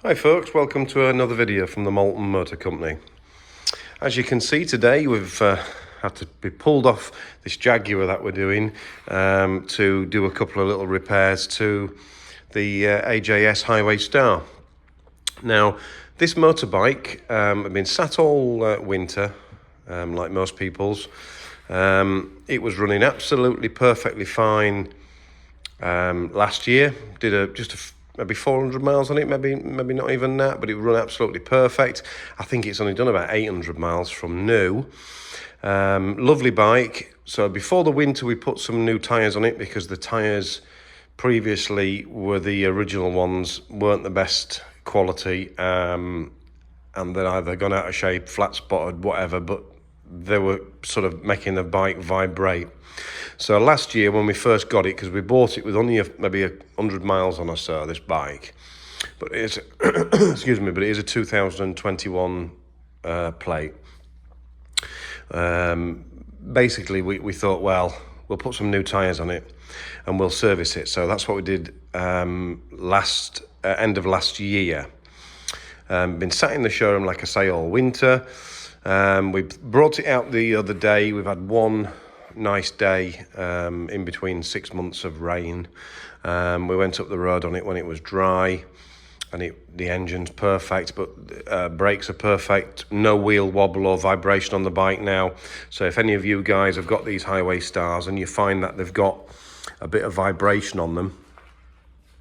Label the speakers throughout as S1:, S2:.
S1: Hi folks, welcome to another video from the Malton Motor Company. As you can see today, we've had to be pulled off this Jaguar that we're doing to do a couple of little repairs to the AJS Highway Star. Now, this motorbike had been sat all winter, like most people's. It was running absolutely perfectly fine last year. Did maybe 400 miles on it, maybe not even that, but it run absolutely perfect. I think it's only done about 800 miles from new. Lovely bike. So before the winter we put some new tyres on it because the tyres previously were the original ones, weren't the best quality, and they're either gone out of shape, flat spotted, whatever, but they were sort of making the bike vibrate. So last year when we first got it, because we bought it with only maybe 100 miles on or so, this bike, but it's excuse me, but it is a 2021 plate. Basically we thought, well, we'll put some new tyres on it and we'll service it. So that's what we did end of last year. Been sat in the showroom, like I say, all winter. We brought it out the other day. We've had one nice day in between 6 months of rain. We went up the road on it when it was dry, and the engine's perfect, but brakes are perfect. No wheel wobble or vibration on the bike now. So if any of you guys have got these Highway Stars and you find that they've got a bit of vibration on them,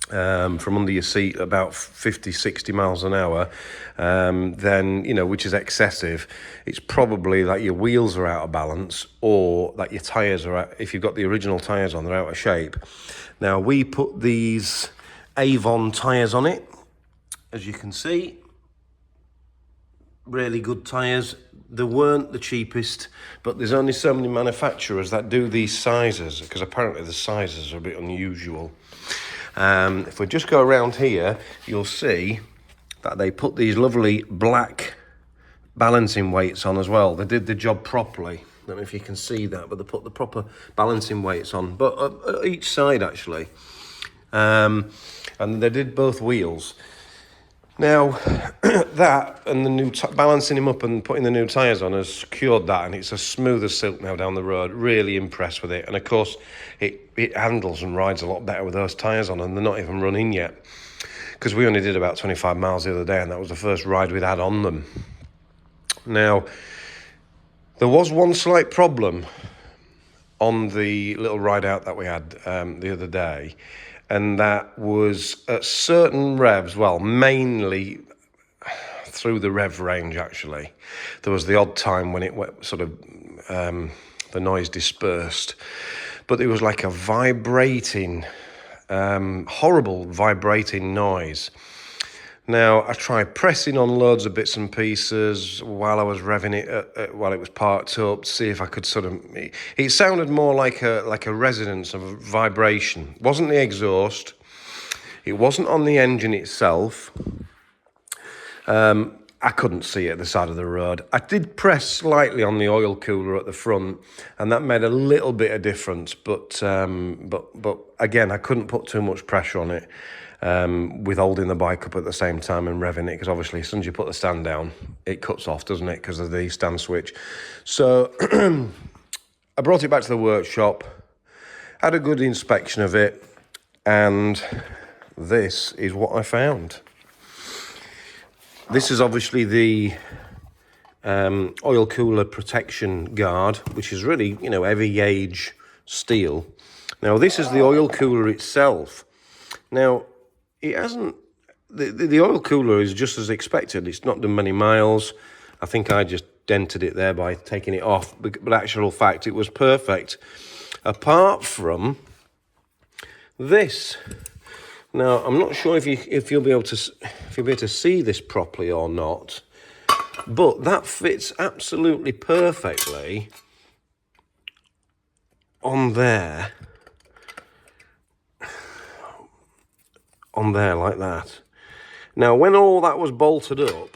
S1: from under your seat about 50-60 miles an hour, then, you know, which is excessive, it's probably that your wheels are out of balance or that your tyres are out. If you've got the original tyres on, they're out of shape. Now, we put these Avon tyres on it, as you can see. Really good tyres. They weren't the cheapest, but there's only so many manufacturers that do these sizes, because apparently the sizes are a bit unusual. If we just go around here, you'll see that they put these lovely black balancing weights on as well. They did the job properly. I don't know if you can see that, but they put the proper balancing weights on, but each side actually. And they did both wheels. Now, that and the new balancing him up and putting the new tyres on has secured that, and it's as smooth as silk now down the road. Really impressed with it. And of course, it handles and rides a lot better with those tyres on, and they're not even running yet. Because we only did about 25 miles the other day, and that was the first ride we'd had on them. Now, there was one slight problem on the little ride out that we had the other day, and that was at certain revs, well, mainly through the rev range actually. There was the odd time when it went sort of, the noise dispersed, but it was like a vibrating, horrible vibrating noise. Now, I tried pressing on loads of bits and pieces while I was revving it, while it was parked up, to see if I could sort of... It sounded more like a resonance of a vibration. It wasn't the exhaust. It wasn't on the engine itself. I couldn't see it at the side of the road. I did press slightly on the oil cooler at the front, and that made a little bit of difference. But again, I couldn't put too much pressure on it. With holding the bike up at the same time and revving it, because obviously as soon as you put the stand down, it cuts off, doesn't it, because of the stand switch. So I brought it back to the workshop, had a good inspection of it, and this is what I found. This is obviously the oil cooler protection guard, which is really, you know, heavy gauge steel. Now, this is the oil cooler itself. Now, it hasn't, the oil cooler is just as expected. It's not done many miles. I think I just dented it there by taking it off, but actual fact, it was perfect. Apart from this. Now, I'm not sure if you'll be able to see this properly or not, but that fits absolutely perfectly on there. On there like that. Now, when all that was bolted up,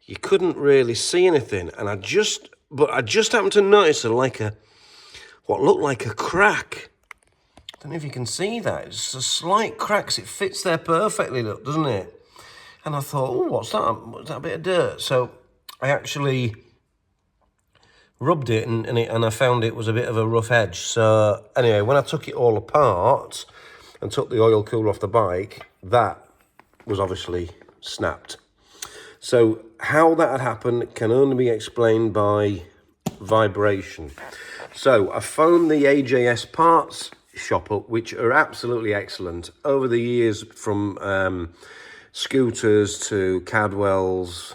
S1: you couldn't really see anything, and I just happened to notice what looked like a crack. I don't know if you can see that. It's a slight crack. It fits there perfectly, look, doesn't it? And I thought, oh, what's that? What's that bit of dirt? So I actually rubbed it and I found it was a bit of a rough edge. So anyway, when I took it all apart and took the oil cooler off the bike, that was obviously snapped. So how that had happened can only be explained by vibration. So I phoned the AJS parts shop up, which are absolutely excellent. Over the years, from scooters to Cadwells,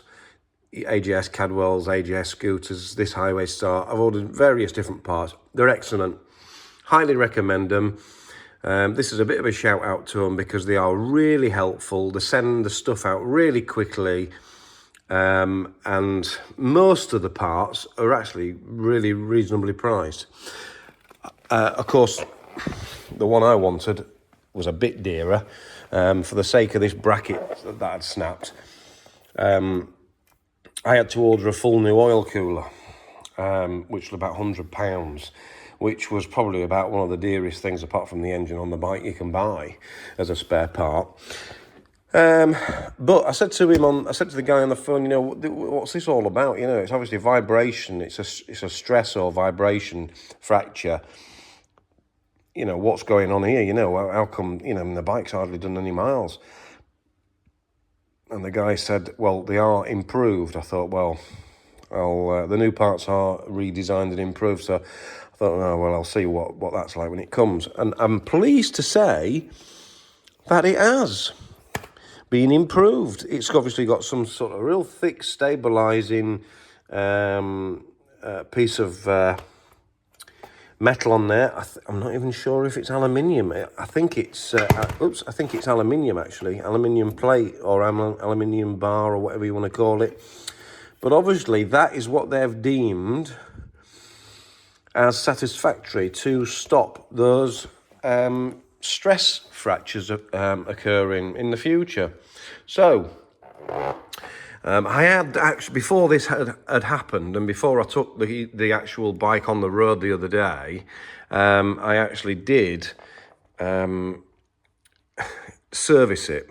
S1: AJS Cadwells, AJS scooters, this Highway Star, I've ordered various different parts. They're excellent. Highly recommend them. This is a bit of a shout out to them because they are really helpful. They send the stuff out really quickly. And most of the parts are actually really reasonably priced. Of course, the one I wanted was a bit dearer. For the sake of this bracket that had snapped, I had to order a full new oil cooler, which was about £100, which was probably about one of the dearest things apart from the engine on the bike you can buy as a spare part. But I said to the guy on the phone, what's this all about? It's obviously vibration. It's a stress or vibration fracture. What's going on here? How come, the bike's hardly done any miles? And the guy said, well, they are improved. I thought, well, the new parts are redesigned and improved. So I thought, oh, well, I'll see what that's like when it comes. And I'm pleased to say that it has been improved. It's obviously got some sort of real thick stabilising piece of metal on there. I'm not even sure if it's aluminium. I think it's aluminium actually, aluminium plate or aluminium bar or whatever you want to call it. But obviously that is what they've deemed as satisfactory to stop those stress fractures occurring in the future. So I had actually, before this had happened and before I took the actual bike on the road the other day, I actually did service it.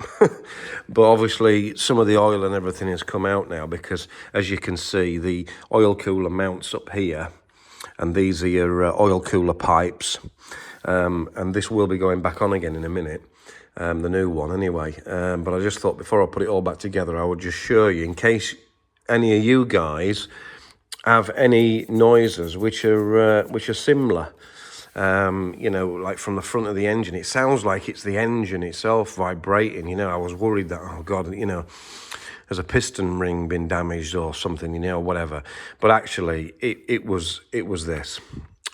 S1: But obviously some of the oil and everything has come out now because, as you can see, the oil cooler mounts up here and these are your oil cooler pipes. And this will be going back on again in a minute, the new one anyway. But I just thought before I put it all back together, I would just show you in case any of you guys have any noises which are similar. Like from the front of the engine, it sounds like it's the engine itself vibrating. I was worried that, oh God, has a piston ring been damaged or something, whatever. But actually, it was this.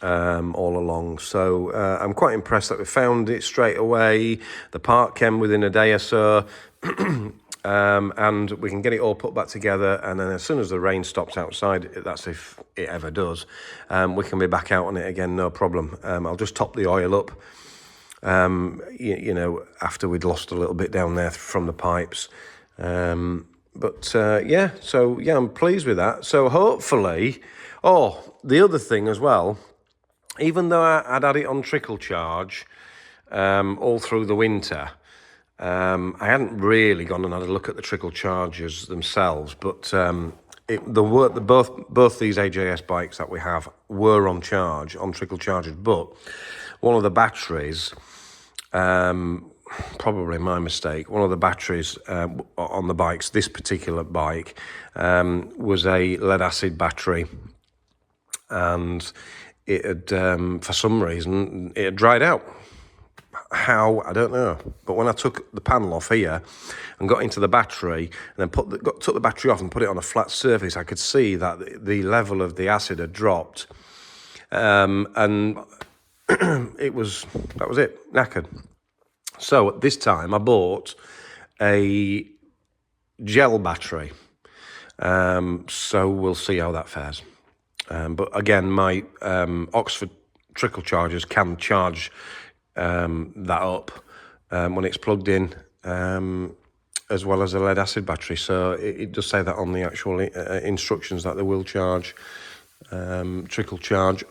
S1: All along. So I'm quite impressed that we found it straight away. The part came within a day or so. And we can get it all put back together, and then as soon as the rain stops outside, that's if it ever does, we can be back out on it again, no problem. I'll just top the oil up, after we'd lost a little bit down there from the pipes. I'm pleased with that. So hopefully, the other thing as well, even though I'd had it on trickle charge all through the winter, I hadn't really gone and had a look at the trickle chargers themselves, but both these AJS bikes that we have were on trickle chargers, but one of the batteries, probably my mistake, one of the batteries on the bikes, this particular bike, was a lead acid battery, and it had, for some reason, it had dried out. How, I don't know. But when I took the panel off here and got into the battery and then took the battery off and put it on a flat surface, I could see that the level of the acid had dropped. And that was it, knackered. So at this time I bought a gel battery. So we'll see how that fares. But again, my Oxford trickle chargers can charge that up when it's plugged in, as well as a lead acid battery. So it does say that on the actual instructions that they will charge, trickle charge.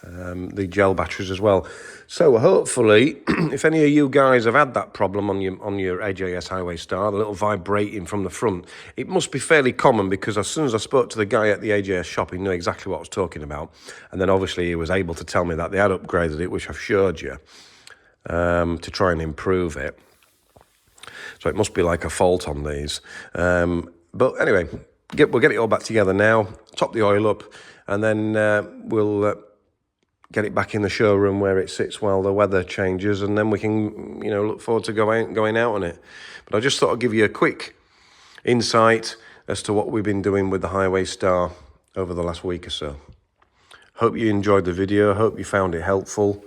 S1: the gel batteries as well. So hopefully, if any of you guys have had that problem on your AJS Highway Star, the little vibrating from the front, it must be fairly common, because as soon as I spoke to the guy at the AJS shop, he knew exactly what I was talking about. And then obviously he was able to tell me that they had upgraded it, which I've showed you, to try and improve it. So it must be like a fault on these. But anyway, we'll get it all back together now, top the oil up, and then we'll get it back in the showroom where it sits while the weather changes, and then we can, look forward to going out on it. But I just thought I'd give you a quick insight as to what we've been doing with the Highway Star over the last week or so. Hope you enjoyed the video. Hope you found it helpful.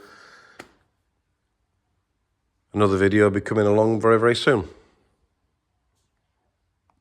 S1: Another video will be coming along very, very soon.